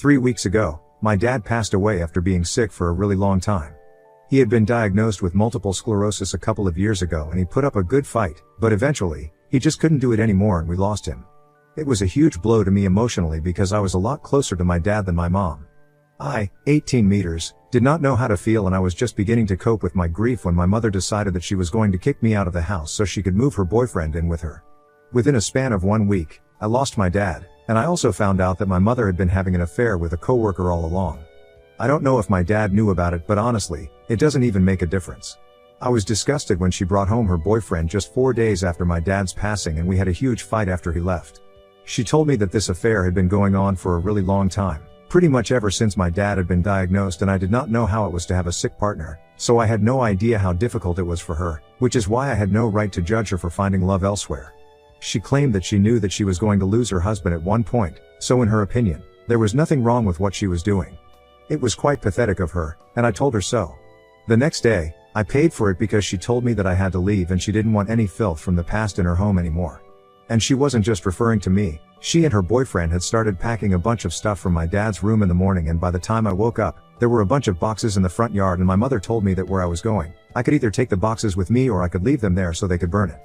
3 weeks ago, my dad passed away after being sick for a really long time. He had been diagnosed with multiple sclerosis a couple of years ago and he put up a good fight, but eventually, he just couldn't do it anymore and we lost him. It was a huge blow to me emotionally because I was a lot closer to my dad than my mom. I, 18 meters, did not know how to feel and I was just beginning to cope with my grief when my mother decided that she was going to kick me out of the house so she could move her boyfriend in with her. Within a span of 1 week, I lost my dad, and I also found out that my mother had been having an affair with a coworker all along. I don't know if my dad knew about it, but honestly, it doesn't even make a difference. I was disgusted when she brought home her boyfriend just 4 days after my dad's passing and we had a huge fight after he left. She told me that this affair had been going on for a really long time, pretty much ever since my dad had been diagnosed, and I did not know how it was to have a sick partner, so I had no idea how difficult it was for her, which is why I had no right to judge her for finding love elsewhere. She claimed that she knew that she was going to lose her husband at one point, so in her opinion, there was nothing wrong with what she was doing. It was quite pathetic of her, and I told her so. The next day, I paid for it because she told me that I had to leave and she didn't want any filth from the past in her home anymore. And she wasn't just referring to me, she and her boyfriend had started packing a bunch of stuff from my dad's room in the morning, and by the time I woke up, there were a bunch of boxes in the front yard and my mother told me that where I was going, I could either take the boxes with me or I could leave them there so they could burn it.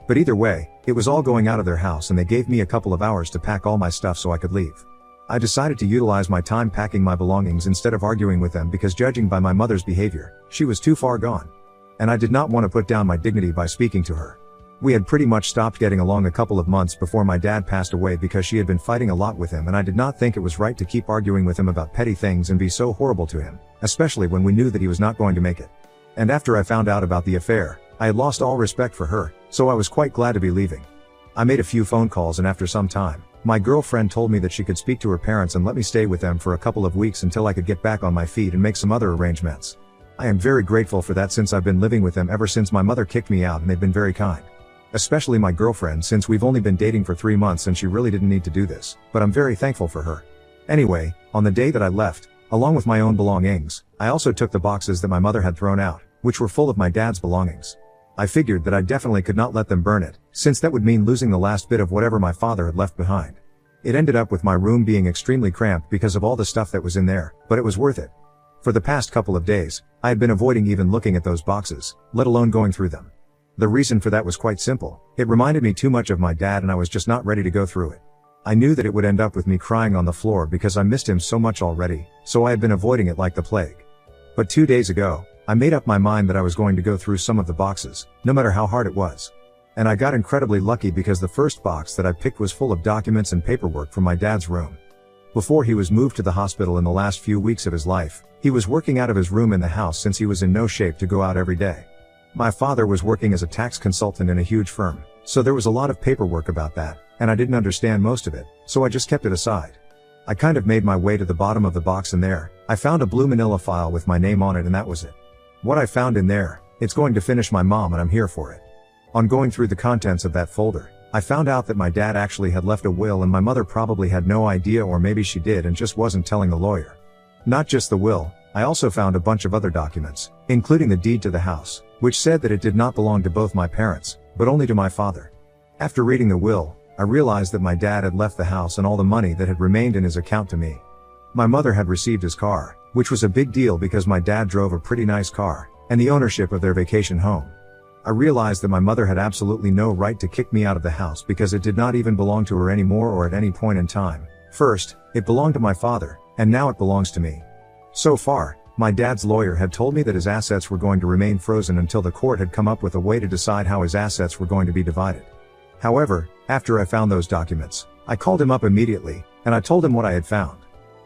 But either way, it was all going out of their house and they gave me a couple of hours to pack all my stuff so I could leave. I decided to utilize my time packing my belongings instead of arguing with them because judging by my mother's behavior, she was too far gone. And I did not want to put down my dignity by speaking to her. We had pretty much stopped getting along a couple of months before my dad passed away because she had been fighting a lot with him and I did not think it was right to keep arguing with him about petty things and be so horrible to him, especially when we knew that he was not going to make it. And after I found out about the affair, I had lost all respect for her, so I was quite glad to be leaving. I made a few phone calls and after some time, my girlfriend told me that she could speak to her parents and let me stay with them for a couple of weeks until I could get back on my feet and make some other arrangements. I am very grateful for that since I've been living with them ever since my mother kicked me out and they've been very kind. Especially my girlfriend since we've only been dating for 3 months and she really didn't need to do this, but I'm very thankful for her. Anyway, on the day that I left, along with my own belongings, I also took the boxes that my mother had thrown out, which were full of my dad's belongings. I figured that I definitely could not let them burn it, since that would mean losing the last bit of whatever my father had left behind. It ended up with my room being extremely cramped because of all the stuff that was in there, but it was worth it. For the past couple of days, I had been avoiding even looking at those boxes, let alone going through them. The reason for that was quite simple. It reminded me too much of my dad and I was just not ready to go through it. I knew that it would end up with me crying on the floor because I missed him so much already, so I had been avoiding it like the plague. But 2 days ago, I made up my mind that I was going to go through some of the boxes, no matter how hard it was. And I got incredibly lucky because the first box that I picked was full of documents and paperwork from my dad's room. Before he was moved to the hospital in the last few weeks of his life, he was working out of his room in the house since he was in no shape to go out every day. My father was working as a tax consultant in a huge firm, so there was a lot of paperwork about that, and I didn't understand most of it, so I just kept it aside. I kind of made my way to the bottom of the box and there, I found a blue manila file with my name on it and that was it. What I found in there, it's going to finish my mom and I'm here for it. On going through the contents of that folder, I found out that my dad actually had left a will and my mother probably had no idea, or maybe she did and just wasn't telling the lawyer. Not just the will, I also found a bunch of other documents, including the deed to the house, which said that it did not belong to both my parents, but only to my father. After reading the will, I realized that my dad had left the house and all the money that had remained in his account to me. My mother had received his car, which was a big deal because my dad drove a pretty nice car, and the ownership of their vacation home. I realized that my mother had absolutely no right to kick me out of the house because it did not even belong to her anymore or at any point in time. First, it belonged to my father, and now it belongs to me. So far, my dad's lawyer had told me that his assets were going to remain frozen until the court had come up with a way to decide how his assets were going to be divided. However, after I found those documents, I called him up immediately, and I told him what I had found.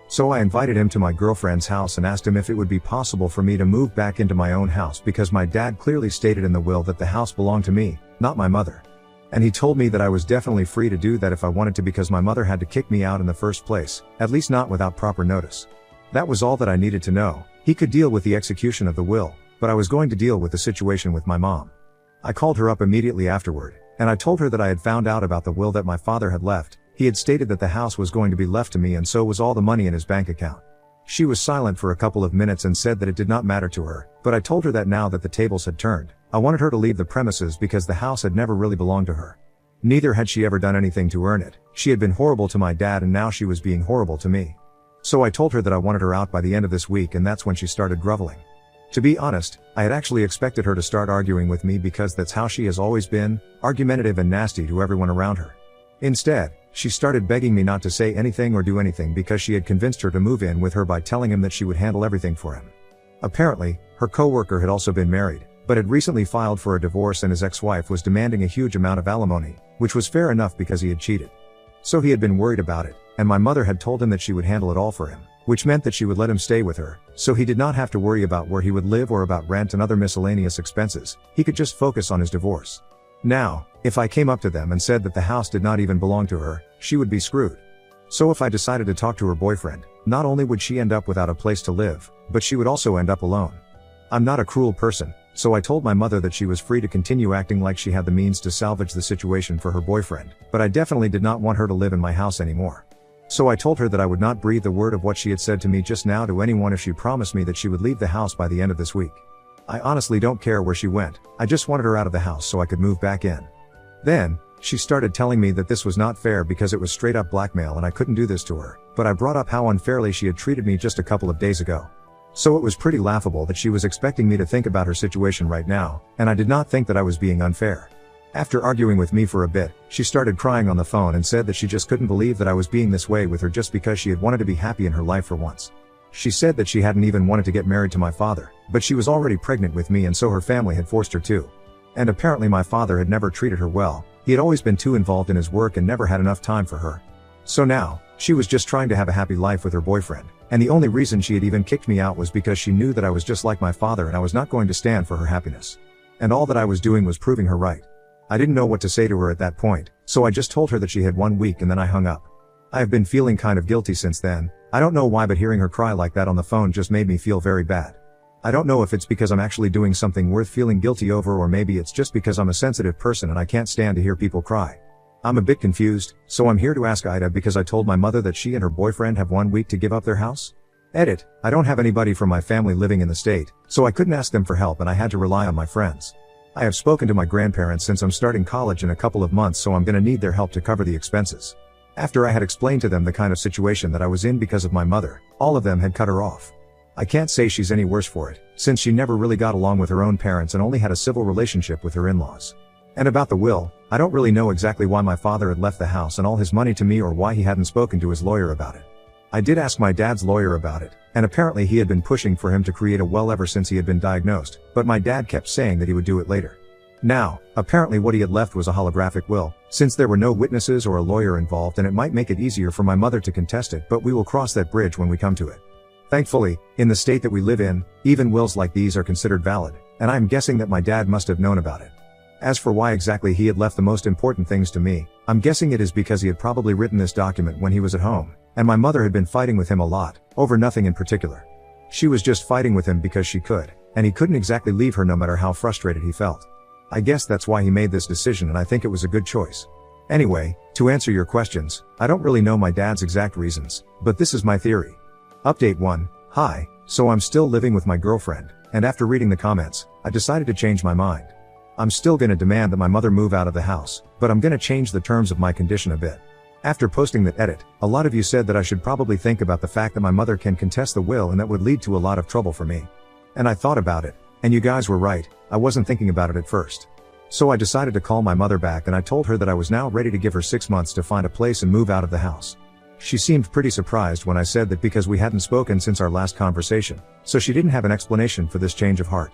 So I invited him to my girlfriend's house and asked him if it would be possible for me to move back into my own house because my dad clearly stated in the will that the house belonged to me, not my mother. And he told me that I was definitely free to do that if I wanted to because my mother had to kick me out in the first place, at least not without proper notice. That was all that I needed to know. He could deal with the execution of the will, but I was going to deal with the situation with my mom. I called her up immediately afterward, and I told her that I had found out about the will that my father had left. He had stated that the house was going to be left to me and so was all the money in his bank account. She was silent for a couple of minutes and said that it did not matter to her, but I told her that now that the tables had turned, I wanted her to leave the premises because the house had never really belonged to her. Neither had she ever done anything to earn it. She had been horrible to my dad and now she was being horrible to me. So I told her that I wanted her out by the end of this week, and that's when she started groveling. To be honest, I had actually expected her to start arguing with me because that's how she has always been, argumentative and nasty to everyone around her. Instead, she started begging me not to say anything or do anything because she had convinced her to move in with her by telling him that she would handle everything for him. Apparently, her coworker had also been married, but had recently filed for a divorce, and his ex-wife was demanding a huge amount of alimony, which was fair enough because he had cheated. So he had been worried about it, and my mother had told him that she would handle it all for him, which meant that she would let him stay with her, so he did not have to worry about where he would live or about rent and other miscellaneous expenses. He could just focus on his divorce. Now, if I came up to them and said that the house did not even belong to her, she would be screwed. So if I decided to talk to her boyfriend, not only would she end up without a place to live, but she would also end up alone. I'm not a cruel person, so I told my mother that she was free to continue acting like she had the means to salvage the situation for her boyfriend, but I definitely did not want her to live in my house anymore. So I told her that I would not breathe a word of what she had said to me just now to anyone if she promised me that she would leave the house by the end of this week. I honestly don't care where she went, I just wanted her out of the house so I could move back in. Then, she started telling me that this was not fair because it was straight up blackmail and I couldn't do this to her, but I brought up how unfairly she had treated me just a couple of days ago. So it was pretty laughable that she was expecting me to think about her situation right now, and I did not think that I was being unfair. After arguing with me for a bit, she started crying on the phone and said that she just couldn't believe that I was being this way with her just because she had wanted to be happy in her life for once. She said that she hadn't even wanted to get married to my father, but she was already pregnant with me and so her family had forced her to. And apparently my father had never treated her well, he had always been too involved in his work and never had enough time for her. So now, she was just trying to have a happy life with her boyfriend, and the only reason she had even kicked me out was because she knew that I was just like my father and I was not going to stand for her happiness. And all that I was doing was proving her right. I didn't know what to say to her at that point, so I just told her that she had 1 week and then I hung up. I have been feeling kind of guilty since then, I don't know why, but hearing her cry like that on the phone just made me feel very bad. I don't know if it's because I'm actually doing something worth feeling guilty over, or maybe it's just because I'm a sensitive person and I can't stand to hear people cry. I'm a bit confused, so I'm here to ask Ida because I told my mother that she and her boyfriend have 1 week to give up their house. Edit, I don't have anybody from my family living in the state, so I couldn't ask them for help and I had to rely on my friends. I have spoken to my grandparents since I'm starting college in a couple of months, so I'm gonna need their help to cover the expenses. After I had explained to them the kind of situation that I was in because of my mother, all of them had cut her off. I can't say she's any worse for it, since she never really got along with her own parents and only had a civil relationship with her in-laws. And about the will, I don't really know exactly why my father had left the house and all his money to me or why he hadn't spoken to his lawyer about it. I did ask my dad's lawyer about it, and apparently he had been pushing for him to create a will ever since he had been diagnosed, but my dad kept saying that he would do it later. Now, apparently what he had left was a holographic will, since there were no witnesses or a lawyer involved, and it might make it easier for my mother to contest it, but we will cross that bridge when we come to it. Thankfully, in the state that we live in, even wills like these are considered valid, and I'm guessing that my dad must have known about it. As for why exactly he had left the most important things to me, I'm guessing it is because he had probably written this document when he was at home, and my mother had been fighting with him a lot, over nothing in particular. She was just fighting with him because she could, and he couldn't exactly leave her no matter how frustrated he felt. I guess that's why he made this decision, and I think it was a good choice. Anyway, to answer your questions, I don't really know my dad's exact reasons, but this is my theory. Update 1, hi, so I'm still living with my girlfriend, and after reading the comments, I decided to change my mind. I'm still gonna demand that my mother move out of the house, but I'm gonna change the terms of my condition a bit. After posting that edit, a lot of you said that I should probably think about the fact that my mother can contest the will and that would lead to a lot of trouble for me. And I thought about it, and you guys were right, I wasn't thinking about it at first. So I decided to call my mother back and I told her that I was now ready to give her 6 months to find a place and move out of the house. She seemed pretty surprised when I said that because we hadn't spoken since our last conversation, so she didn't have an explanation for this change of heart.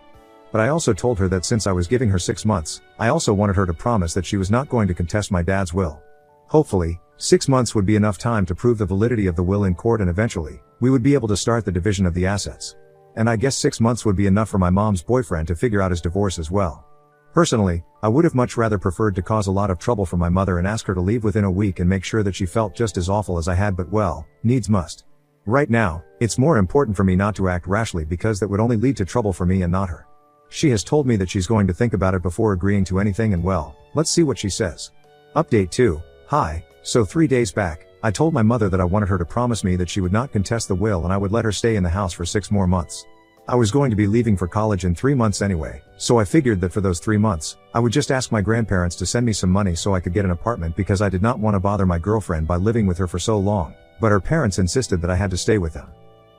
But I also told her that since I was giving her 6 months, I also wanted her to promise that she was not going to contest my dad's will. Hopefully, 6 months would be enough time to prove the validity of the will in court, and eventually, we would be able to start the division of the assets. And I guess 6 months would be enough for my mom's boyfriend to figure out his divorce as well. Personally, I would have much rather preferred to cause a lot of trouble for my mother and ask her to leave within a week and make sure that she felt just as awful as I had, but well, needs must. Right now, it's more important for me not to act rashly because that would only lead to trouble for me and not her. She has told me that she's going to think about it before agreeing to anything, and well, let's see what she says. Update 2, hi, so 3 days back, I told my mother that I wanted her to promise me that she would not contest the will and I would let her stay in the house for 6 more months. I was going to be leaving for college in 3 months anyway, so I figured that for those 3 months, I would just ask my grandparents to send me some money so I could get an apartment because I did not want to bother my girlfriend by living with her for so long, but her parents insisted that I had to stay with them.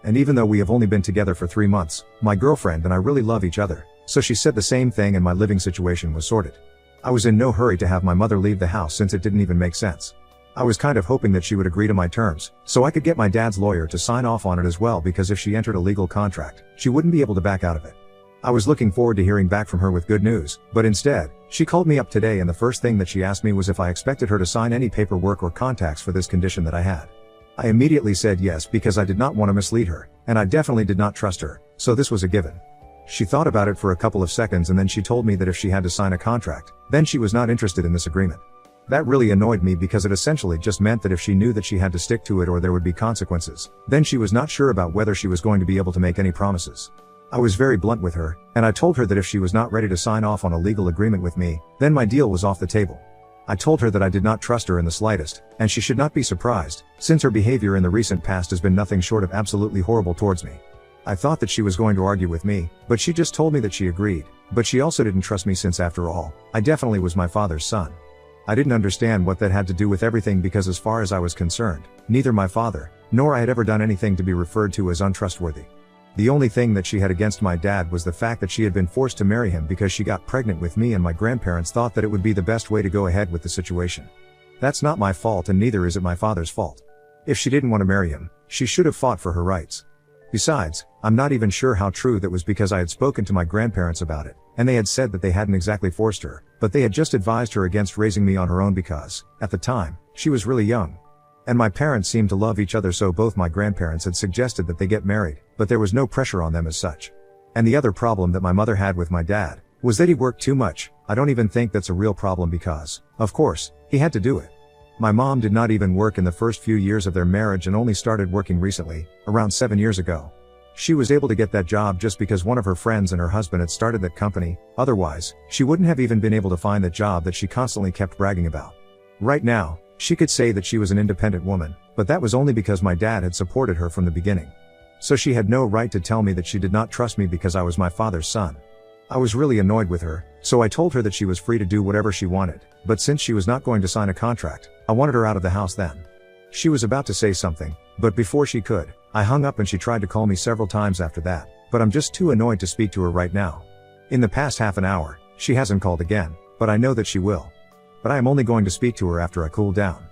And even though we have only been together for 3 months, my girlfriend and I really love each other, so she said the same thing and my living situation was sorted. I was in no hurry to have my mother leave the house since it didn't even make sense. I was kind of hoping that she would agree to my terms, so I could get my dad's lawyer to sign off on it as well, because if she entered a legal contract, she wouldn't be able to back out of it. I was looking forward to hearing back from her with good news, but instead, she called me up today and the first thing that she asked me was if I expected her to sign any paperwork or contacts for this condition that I had. I immediately said yes because I did not want to mislead her, and I definitely did not trust her, so this was a given. She thought about it for a couple of seconds and then she told me that if she had to sign a contract, then she was not interested in this agreement. That really annoyed me because it essentially just meant that if she knew that she had to stick to it or there would be consequences, then she was not sure about whether she was going to be able to make any promises. I was very blunt with her, and I told her that if she was not ready to sign off on a legal agreement with me, then my deal was off the table. I told her that I did not trust her in the slightest, and she should not be surprised, since her behavior in the recent past has been nothing short of absolutely horrible towards me. I thought that she was going to argue with me, but she just told me that she agreed, but she also didn't trust me since after all, I definitely was my father's son. I didn't understand what that had to do with everything because as far as I was concerned, neither my father, nor I had ever done anything to be referred to as untrustworthy. The only thing that she had against my dad was the fact that she had been forced to marry him because she got pregnant with me and my grandparents thought that it would be the best way to go ahead with the situation. That's not my fault and neither is it my father's fault. If she didn't want to marry him, she should have fought for her rights. Besides, I'm not even sure how true that was because I had spoken to my grandparents about it, and they had said that they hadn't exactly forced her, but they had just advised her against raising me on her own because, at the time, she was really young. And my parents seemed to love each other, so both my grandparents had suggested that they get married, but there was no pressure on them as such. And the other problem that my mother had with my dad was that he worked too much. I don't even think that's a real problem because, of course, he had to do it. My mom did not even work in the first few years of their marriage and only started working recently, around 7 years ago. She was able to get that job just because one of her friends and her husband had started that company, otherwise, she wouldn't have even been able to find that job that she constantly kept bragging about. Right now, she could say that she was an independent woman, but that was only because my dad had supported her from the beginning. So she had no right to tell me that she did not trust me because I was my father's son. I was really annoyed with her, so I told her that she was free to do whatever she wanted, but since she was not going to sign a contract, I wanted her out of the house then. She was about to say something, but before she could, I hung up and she tried to call me several times after that, but I'm just too annoyed to speak to her right now. In the past half an hour, she hasn't called again, but I know that she will. But I am only going to speak to her after I cool down.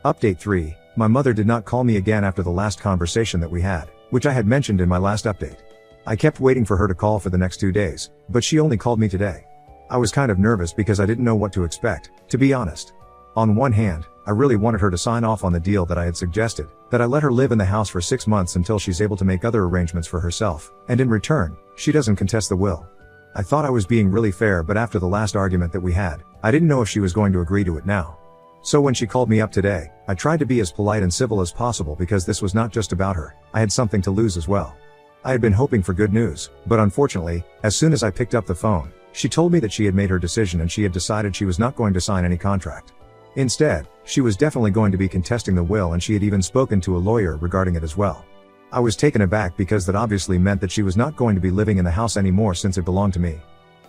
Update 3, my mother did not call me again after the last conversation that we had, which I had mentioned in my last update. I kept waiting for her to call for the next 2 days, but she only called me today. I was kind of nervous because I didn't know what to expect, to be honest. On one hand, I really wanted her to sign off on the deal that I had suggested, that I let her live in the house for 6 months until she's able to make other arrangements for herself, and in return, she doesn't contest the will. I thought I was being really fair, but after the last argument that we had, I didn't know if she was going to agree to it now. So when she called me up today, I tried to be as polite and civil as possible because this was not just about her, I had something to lose as well. I had been hoping for good news, but unfortunately, as soon as I picked up the phone, she told me that she had made her decision and she had decided she was not going to sign any contract. Instead, she was definitely going to be contesting the will and she had even spoken to a lawyer regarding it as well. I was taken aback because that obviously meant that she was not going to be living in the house anymore since it belonged to me.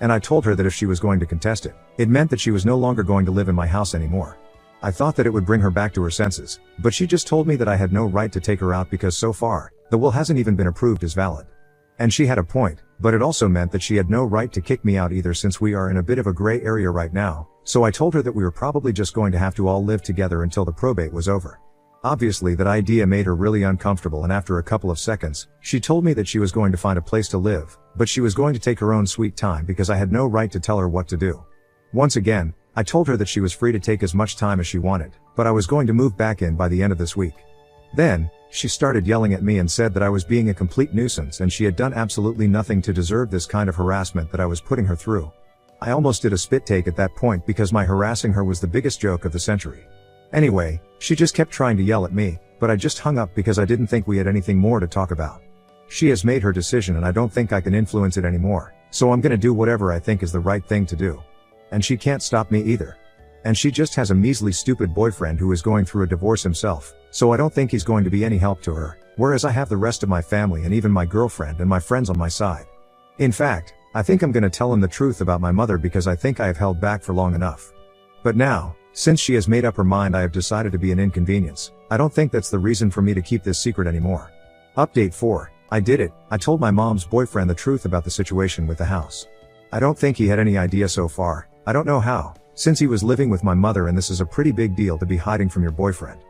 And I told her that if she was going to contest it, it meant that she was no longer going to live in my house anymore. I thought that it would bring her back to her senses, but she just told me that I had no right to take her out because so far, the will hasn't even been approved as valid. And she had a point, but it also meant that she had no right to kick me out either since we are in a bit of a gray area right now, so I told her that we were probably just going to have to all live together until the probate was over. Obviously that idea made her really uncomfortable and after a couple of seconds, she told me that she was going to find a place to live, but she was going to take her own sweet time because I had no right to tell her what to do. Once again, I told her that she was free to take as much time as she wanted, but I was going to move back in by the end of this week. Then, she started yelling at me and said that I was being a complete nuisance and she had done absolutely nothing to deserve this kind of harassment that I was putting her through. I almost did a spit take at that point because my harassing her was the biggest joke of the century. Anyway, she just kept trying to yell at me, but I just hung up because I didn't think we had anything more to talk about. She has made her decision and I don't think I can influence it anymore, so I'm gonna do whatever I think is the right thing to do. And she can't stop me either. And she just has a measly stupid boyfriend who is going through a divorce himself, so I don't think he's going to be any help to her, whereas I have the rest of my family and even my girlfriend and my friends on my side. In fact, I think I'm gonna tell him the truth about my mother because I think I have held back for long enough. But now, Since she has made up her mind, I have decided to be an inconvenience. I don't think that's the reason for me to keep this secret anymore. Update 4. I did it. I told my mom's boyfriend the truth about the situation with the house. I don't think he had any idea so far. I don't know how, since he was living with my mother and this is a pretty big deal to be hiding from your boyfriend.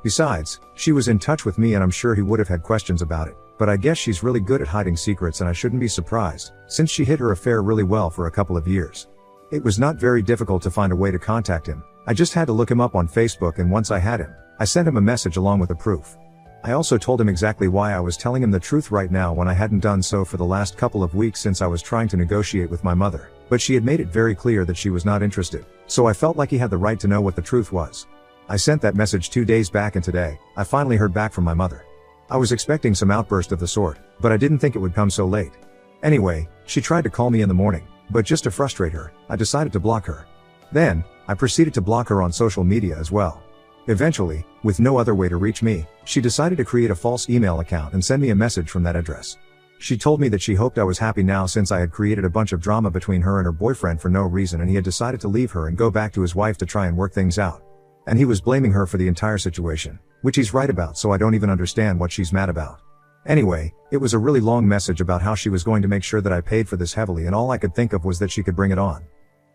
Besides, she was in touch with me and I'm sure he would have had questions about it, but I guess she's really good at hiding secrets and I shouldn't be surprised, since she hid her affair really well for a couple of years. It was not very difficult to find a way to contact him. I just had to look him up on Facebook, and once I had him, I sent him a message along with the proof. I also told him exactly why I was telling him the truth right now when I hadn't done so for the last couple of weeks since I was trying to negotiate with my mother, but she had made it very clear that she was not interested, so I felt like he had the right to know what the truth was. I sent that message 2 days back and today, I finally heard back from my mother. I was expecting some outburst of the sort, but I didn't think it would come so late. Anyway, she tried to call me in the morning, but just to frustrate her, I decided to block her. Then, I proceeded to block her on social media as well. Eventually, with no other way to reach me, she decided to create a false email account and send me a message from that address. She told me that she hoped I was happy now since I had created a bunch of drama between her and her boyfriend for no reason, and he had decided to leave her and go back to his wife to try and work things out. And he was blaming her for the entire situation, which he's right about, so I don't even understand what she's mad about. Anyway, it was a really long message about how she was going to make sure that I paid for this heavily, and all I could think of was that she could bring it on.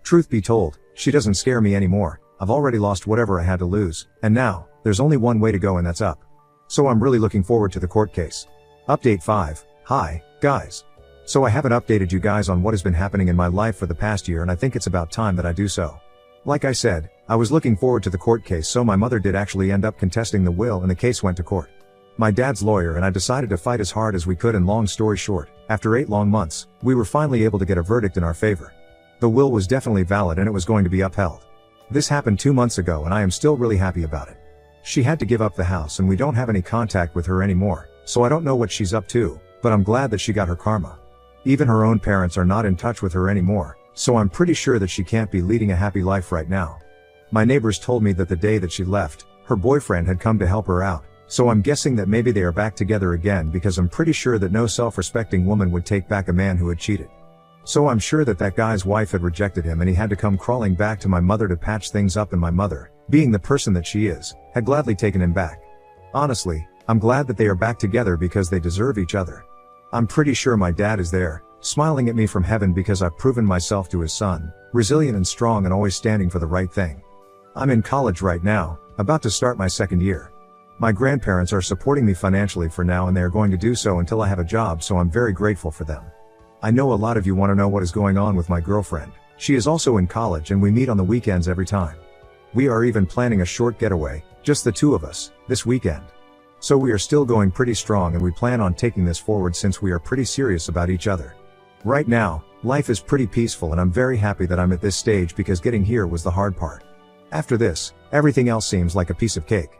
Truth be told, she doesn't scare me anymore. I've already lost whatever I had to lose, and now, there's only one way to go and that's up. So I'm really looking forward to the court case. Update 5. Hi, guys. So I haven't updated you guys on what has been happening in my life for the past year, and I think it's about time that I do so. Like I said, I was looking forward to the court case, so my mother did actually end up contesting the will and the case went to court. My dad's lawyer and I decided to fight as hard as we could, and long story short, after 8 long months, we were finally able to get a verdict in our favor. The will was definitely valid and it was going to be upheld. This happened 2 months ago and I am still really happy about it. She had to give up the house and we don't have any contact with her anymore, so I don't know what she's up to, but I'm glad that she got her karma. Even her own parents are not in touch with her anymore, so I'm pretty sure that she can't be leading a happy life right now. My neighbors told me that the day that she left, her boyfriend had come to help her out, so I'm guessing that maybe they are back together again, because I'm pretty sure that no self-respecting woman would take back a man who had cheated. So I'm sure that that guy's wife had rejected him and he had to come crawling back to my mother to patch things up, and my mother, being the person that she is, had gladly taken him back. Honestly, I'm glad that they are back together because they deserve each other. I'm pretty sure my dad is there, smiling at me from heaven because I've proven myself to his son, resilient and strong and always standing for the right thing. I'm in college right now, about to start my 2nd year. My grandparents are supporting me financially for now and they are going to do so until I have a job, so I'm very grateful for them. I know a lot of you want to know what is going on with my girlfriend. She is also in college and we meet on the weekends every time. We are even planning a short getaway, just the 2 of us, this weekend. So we are still going pretty strong and we plan on taking this forward since we are pretty serious about each other. Right now, life is pretty peaceful and I'm very happy that I'm at this stage because getting here was the hard part. After this, everything else seems like a piece of cake.